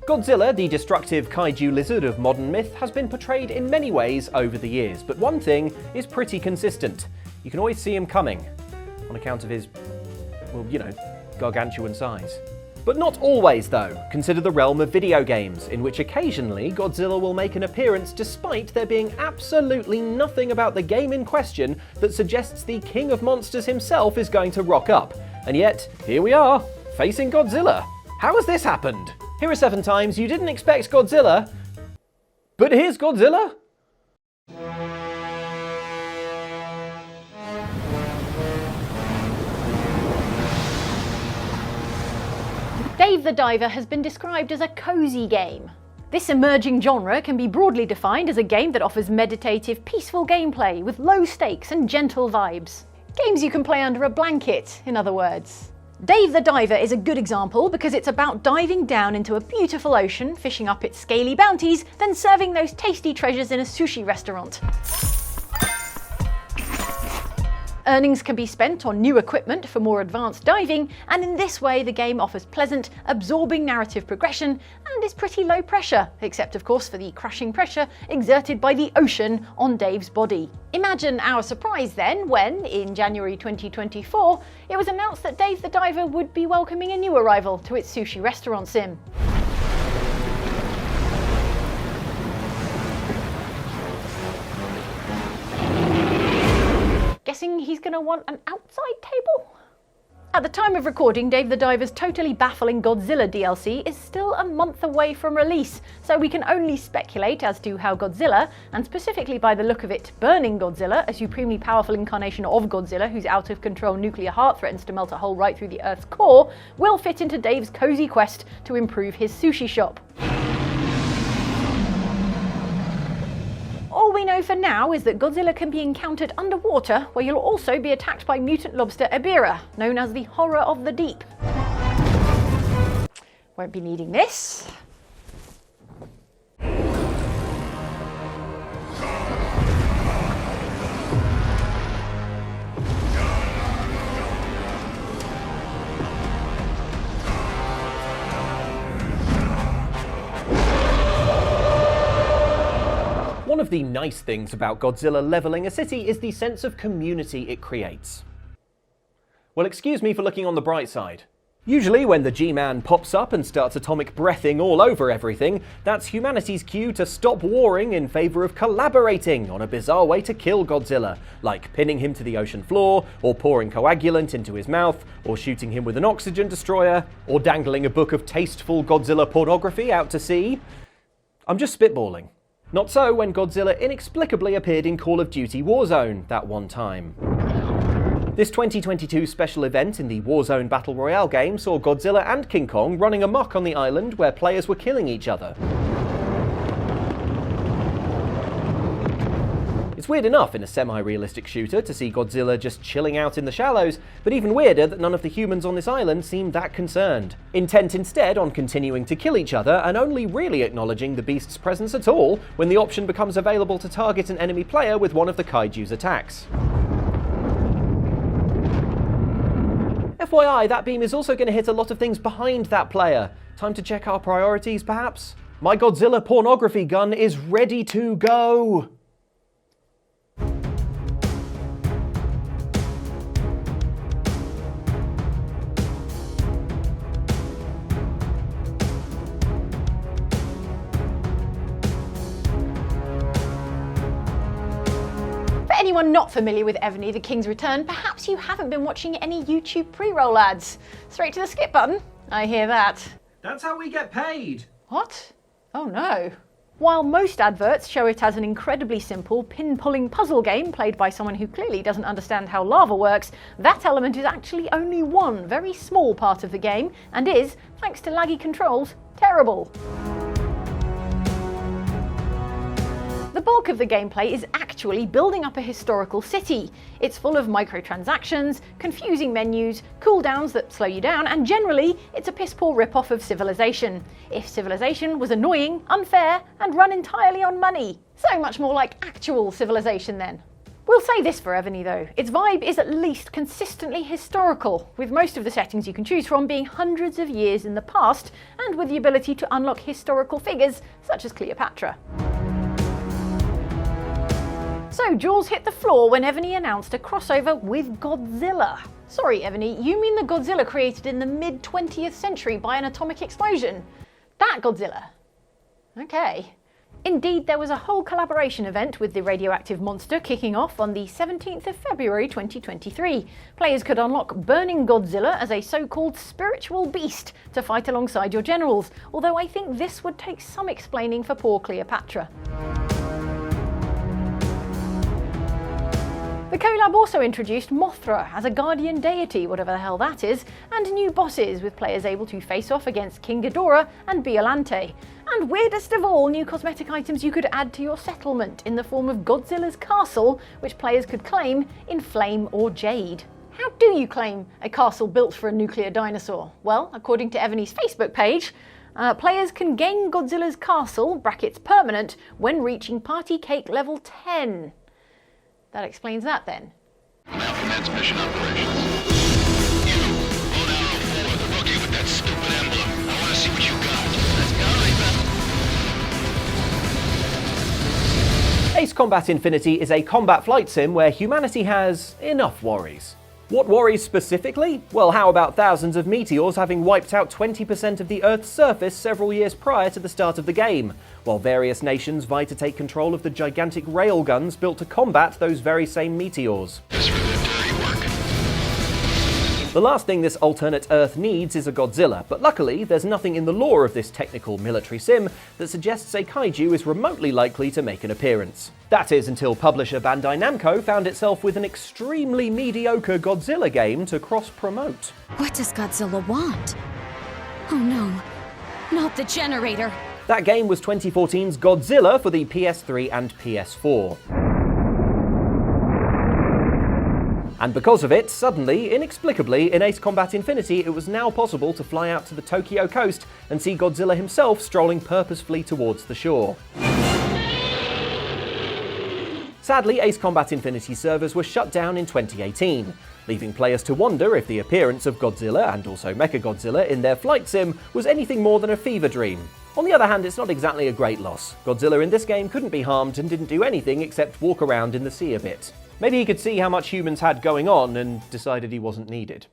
Godzilla, the destructive kaiju lizard of modern myth, has been portrayed in many ways over the years, but one thing is pretty consistent. You can always see him coming, on account of his, well, you know, gargantuan size. But not always, though. Consider the realm of video games, in which occasionally Godzilla will make an appearance despite there being absolutely nothing about the game in question that suggests the king of monsters himself is going to rock up. And yet, here we are, facing Godzilla. How has this happened? Here are 7 times you didn't expect Godzilla, but here's Godzilla? Dave the Diver has been described as a cozy game. This emerging genre can be broadly defined as a game that offers meditative, peaceful gameplay with low stakes and gentle vibes. Games you can play under a blanket, in other words. Dave the Diver is a good example because it's about diving down into a beautiful ocean, fishing up its scaly bounties, then serving those tasty treasures in a sushi restaurant. Earnings can be spent on new equipment for more advanced diving, and in this way the game offers pleasant, absorbing narrative progression and is pretty low pressure, except of course for the crushing pressure exerted by the ocean on Dave's body. Imagine our surprise then when, in January 2024, it was announced that Dave the Diver would be welcoming a new arrival to its sushi restaurant sim. Guessing he's going to want an outside table? At the time of recording, Dave the Diver's totally baffling Godzilla DLC is still a month away from release, so we can only speculate as to how Godzilla, and specifically by the look of it, burning Godzilla, a supremely powerful incarnation of Godzilla whose out-of-control nuclear heart threatens to melt a hole right through the Earth's core, will fit into Dave's cozy quest to improve his sushi shop. All we know for now is that Godzilla can be encountered underwater, where you'll also be attacked by mutant lobster Ebirah, known as the horror of the deep. Won't be needing this. One of the nice things about Godzilla leveling a city is the sense of community it creates. Well, excuse me for looking on the bright side. Usually when the G-Man pops up and starts atomic breathing all over everything, that's humanity's cue to stop warring in favour of collaborating on a bizarre way to kill Godzilla, like pinning him to the ocean floor, or pouring coagulant into his mouth, or shooting him with an oxygen destroyer, or dangling a book of tasteful Godzilla pornography out to sea. I'm just spitballing. Not so when Godzilla inexplicably appeared in Call of Duty Warzone that one time. This 2022 special event in the Warzone Battle Royale game saw Godzilla and King Kong running amok on the island where players were killing each other. It's weird enough in a semi-realistic shooter to see Godzilla just chilling out in the shallows, but even weirder that none of the humans on this island seemed that concerned. Intent instead on continuing to kill each other and only really acknowledging the beast's presence at all when the option becomes available to target an enemy player with one of the kaiju's attacks. FYI, that beam is also going to hit a lot of things behind that player. Time to check our priorities, perhaps? My Godzilla pornography gun is ready to go! Anyone not familiar with Evony, the King's Return, perhaps you haven't been watching any YouTube pre-roll ads. Straight to the skip button? I hear that. That's how we get paid! What? Oh no. While most adverts show it as an incredibly simple pin-pulling puzzle game played by someone who clearly doesn't understand how lava works, that element is actually only one very small part of the game and is, thanks to laggy controls, terrible. The bulk of the gameplay is actually building up a historical city. It's full of microtransactions, confusing menus, cooldowns that slow you down, and generally, it's a piss-poor rip-off of Civilization. If Civilization was annoying, unfair, and run entirely on money. So much more like actual Civilization then. We'll say this for Evony though, its vibe is at least consistently historical, with most of the settings you can choose from being hundreds of years in the past, and with the ability to unlock historical figures such as Cleopatra. So jaws hit the floor when Evony announced a crossover with Godzilla. Sorry Evony, you mean the Godzilla created in the mid-20th century by an atomic explosion? That Godzilla? Okay. Indeed, there was a whole collaboration event with the radioactive monster kicking off on the 17th of February 2023. Players could unlock Burning Godzilla as a so-called spiritual beast to fight alongside your generals, although I think this would take some explaining for poor Cleopatra. The collab also introduced Mothra as a guardian deity, whatever the hell that is, and new bosses with players able to face off against King Ghidorah and Biollante. And weirdest of all, new cosmetic items you could add to your settlement in the form of Godzilla's castle, which players could claim in flame or jade. How do you claim a castle built for a nuclear dinosaur? Well, according to Evony's Facebook page, players can gain Godzilla's castle, brackets permanent, when reaching party cake level 10. That explains that then. Now commence mission operations. You, hold out forward the rookie with that stupid emblem. I want to see what you got. Let's go, Reaper. Ace Combat Infinity is a combat flight sim where humanity has enough worries. What worries specifically? Well, how about thousands of meteors having wiped out 20% of the Earth's surface several years prior to the start of the game, while various nations vie to take control of the gigantic railguns built to combat those very same meteors. This for the dirty work. The last thing this alternate Earth needs is a Godzilla, but luckily there's nothing in the lore of this technical military sim that suggests a kaiju is remotely likely to make an appearance. That is until publisher Bandai Namco found itself with an extremely mediocre Godzilla game to cross-promote. What does Godzilla want? Oh no, not the generator. That game was 2014's Godzilla for the PS3 and PS4. And because of it, suddenly, inexplicably, in Ace Combat Infinity, it was now possible to fly out to the Tokyo coast and see Godzilla himself strolling purposefully towards the shore. Sadly, Ace Combat Infinity servers were shut down in 2018, leaving players to wonder if the appearance of Godzilla and also Mechagodzilla in their flight sim was anything more than a fever dream. On the other hand, it's not exactly a great loss. Godzilla in this game couldn't be harmed and didn't do anything except walk around in the sea a bit. Maybe he could see how much humans had going on and decided he wasn't needed.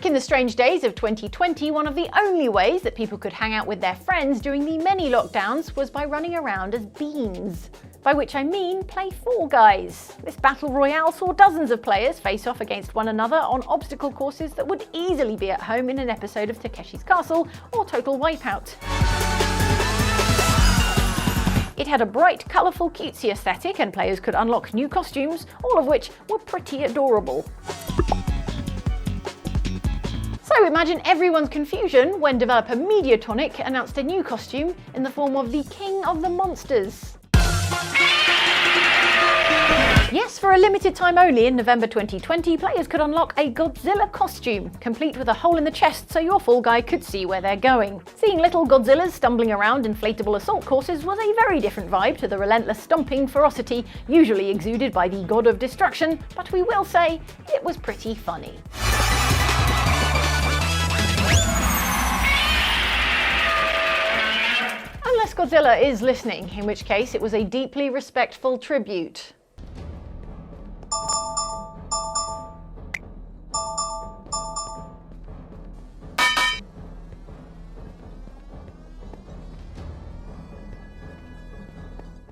In the strange days of 2020, one of the only ways that people could hang out with their friends during the many lockdowns was by running around as beans. By which I mean play Fall Guys. This battle royale saw dozens of players face off against one another on obstacle courses that would easily be at home in an episode of Takeshi's Castle or Total Wipeout. It had a bright, colourful, cutesy aesthetic, and players could unlock new costumes, all of which were pretty adorable. So imagine everyone's confusion when developer Mediatonic announced a new costume in the form of the King of the Monsters. Yes, for a limited time only in November 2020, players could unlock a Godzilla costume, complete with a hole in the chest so your Fall Guy could see where they're going. Seeing little Godzillas stumbling around inflatable assault courses was a very different vibe to the relentless stomping ferocity usually exuded by the God of Destruction, but we will say it was pretty funny. Unless Godzilla is listening, in which case it was a deeply respectful tribute.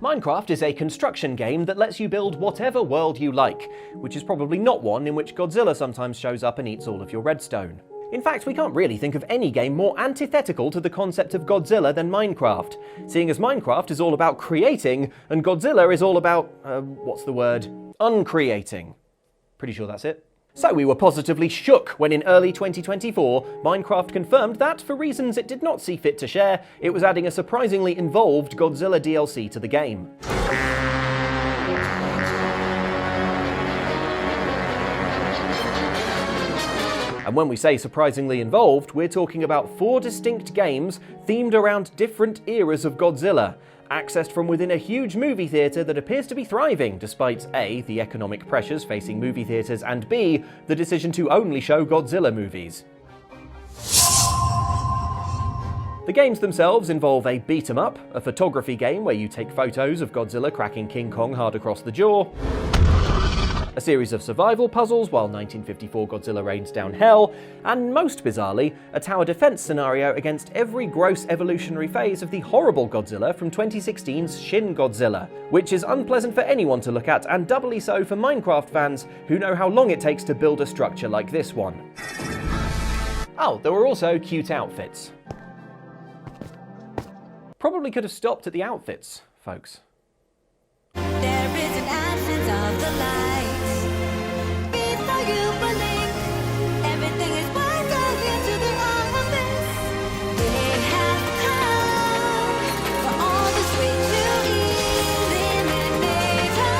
Minecraft is a construction game that lets you build whatever world you like, which is probably not one in which Godzilla sometimes shows up and eats all of your redstone. In fact, we can't really think of any game more antithetical to the concept of Godzilla than Minecraft, seeing as Minecraft is all about creating, and Godzilla is all about, uncreating. Pretty sure that's it. So we were positively shook when in early 2024, Minecraft confirmed that, for reasons it did not see fit to share, it was adding a surprisingly involved Godzilla DLC to the game. And when we say surprisingly involved, we're talking about 4 distinct games themed around different eras of Godzilla, accessed from within a huge movie theatre that appears to be thriving, despite A, the economic pressures facing movie theatres, and B, the decision to only show Godzilla movies. The games themselves involve a beat-em-up, a photography game where you take photos of Godzilla cracking King Kong hard across the jaw, a series of survival puzzles while 1954 Godzilla rains down hell, and most bizarrely, a tower defense scenario against every gross evolutionary phase of the horrible Godzilla from 2016's Shin Godzilla, which is unpleasant for anyone to look at and doubly so for Minecraft fans who know how long it takes to build a structure like this one. Oh, there were also cute outfits. Probably could have stopped at the outfits, folks. There is an absence of the lights. Before you blink, everything is wiser into the office. They have come for all the sweet to eliminate us.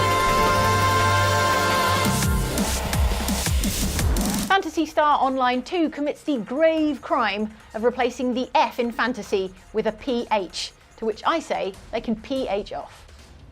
Phantasy Star Online 2 commits the grave crime of replacing the F in fantasy with a PH, to which I say they can PH off.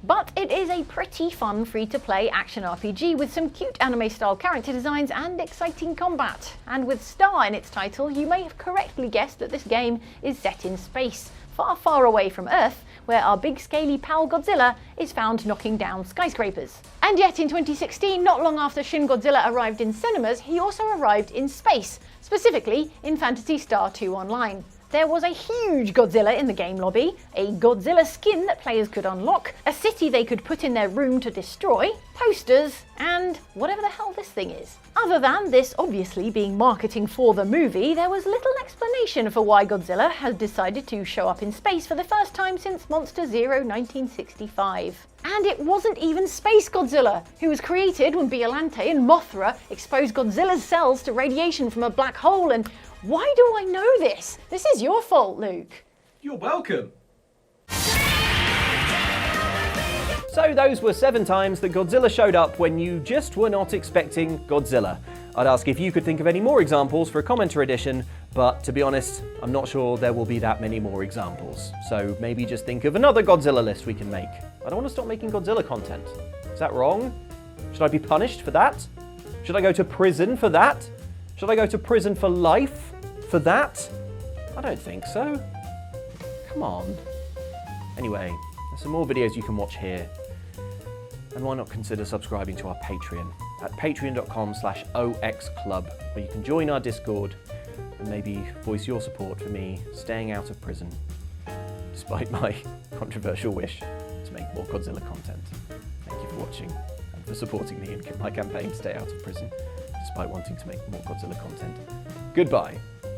But it is a pretty fun free-to-play action RPG with some cute anime-style character designs and exciting combat. And with Star in its title, you may have correctly guessed that this game is set in space, far, far away from Earth, where our big scaly pal Godzilla is found knocking down skyscrapers. And yet in 2016, not long after Shin Godzilla arrived in cinemas, he also arrived in space, specifically in Phantasy Star 2 Online. There was a huge Godzilla in the game lobby, a Godzilla skin that players could unlock, a city they could put in their room to destroy, posters, and whatever the hell this thing is. Other than this obviously being marketing for the movie, there was little explanation for why Godzilla had decided to show up in space for the first time since Monster Zero 1965. And it wasn't even Space Godzilla, who was created when Biollante and Mothra exposed Godzilla's cells to radiation from a black hole. And why do I know this? This is your fault, Luke. You're welcome. So those were 7 times that Godzilla showed up when you just were not expecting Godzilla. I'd ask if you could think of any more examples for a commenter edition, but to be honest, I'm not sure there will be that many more examples. So maybe just think of another Godzilla list we can make. I don't want to stop making Godzilla content. Is that wrong? Should I be punished for that? Should I go to prison for that? Should I go to prison for life for that? I don't think so. Come on. Anyway, there's some more videos you can watch here. And why not consider subscribing to our Patreon at patreon.com/oxclub, where you can join our Discord and maybe voice your support for me staying out of prison, despite my controversial wish to make more Godzilla content. Thank you for watching and for supporting me in my campaign to stay out of prison, despite wanting to make more Godzilla content. Goodbye.